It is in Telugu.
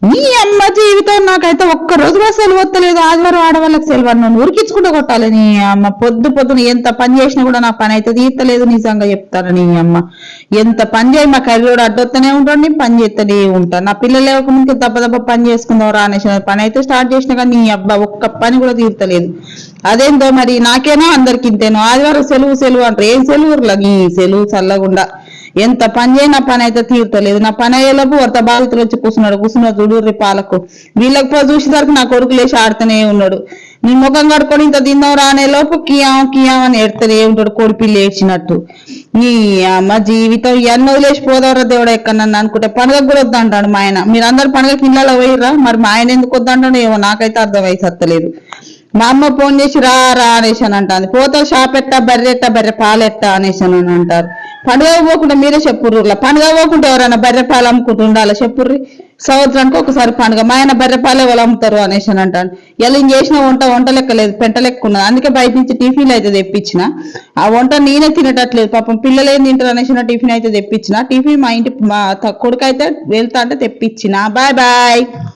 నీ అమ్మ జీవితం నాకైతే ఒక్క రోజు కూడా సెలవు వస్తలేదు. ఆదివారం ఆడవాళ్ళకి సెలవు నన్ను ఉరికించుకుంటూ కొట్టాలి. నీ అమ్మ పొద్దున ఎంత పని చేసినా కూడా నా పని అయితే తీర్తలేదు. నిజంగా చెప్తాను. నీ అమ్మ ఎంత పని చేయి, మా కర్రీడు అడ్డొత్తనే ఉంటాడు. నేను పని చేస్తూనే ఉంటాను. నా పిల్లలు లేకుండా దెబ్బ పని చేసుకుందాం రా అనేసి పని అయితే స్టార్ట్ చేసినా కానీ నీ అబ్బా ఒక్క పని కూడా తీర్తలేదు. అదేందో మరి నాకేనో అందరికి ఇంతేనో. ఆదివారం సెలవు అంటారు. ఏం సెలవులా నీ సెలవు చల్లగుండా ఎంత పని చేయి నా పని అయితే తీర్తలేదు. నా పని అయ్యేలోపు వర్త బాధితులు వచ్చి కూర్చున్నాడు చూడుర్రి పాలకు. వీళ్ళకి పో చూసేసరికి నా కొడుకు లేచి ఆడుతూనే ఉన్నాడు. నీ ముఖం కడుకొని ఇంత తిందాం రానే లోపు కియాం అని ఏడుతూనే ఉంటాడు కోడి పిల్లి ఏడ్చినట్టు. నీ అమ్మ జీవితం ఇవన్నీ వదిలేసిపోదావరా దేవుడా ఎక్కడ నన్ను అనుకుంటే. పండుగకు కూడా వద్దంటాడు మా ఆయన. మీరందరూ పండుగకి ఇళ్ళలో పోయిర్రా, మరి మా ఆయన ఎందుకు వద్దంటాడు ఏమో నాకైతే అర్థమై సత్తలేదు. మా అమ్మ ఫోన్ చేసి రా అనేసి అని అంటాను. పోతా షాప్ ఎట్టా బర్రె పాలెట్టా అనేసి అని అంటారు. పండుగ పోకుండా మీరే చెప్పుర్రు. పండుగ పోకుండా ఎవరైనా బర్రె పాలు అమ్ముకుంటూ ఉండాలి చెప్పుర్రి. సంవత్సరానికి ఒకసారి పండుగ. మా ఆయన బర్రె పాలే వాళ్ళు అమ్ముతారు అనేసి అని అంటాను. ఇలా చేసిన వంట లెక్క లేదు, పెంట లెక్క ఉన్నది. అందుకే బయట నుంచి టిఫిన్ అయితే తెప్పించిన. ఆ వంట నేనే తినటట్లేదు, పాపం పిల్లలు ఏం తింటారు అనేసి టిఫిన్ అయితే తెప్పించిన. టిఫిన్ మా ఇంటి కొడుకు అయితే వెళ్తా అంటే తెప్పించిన. Bye bye.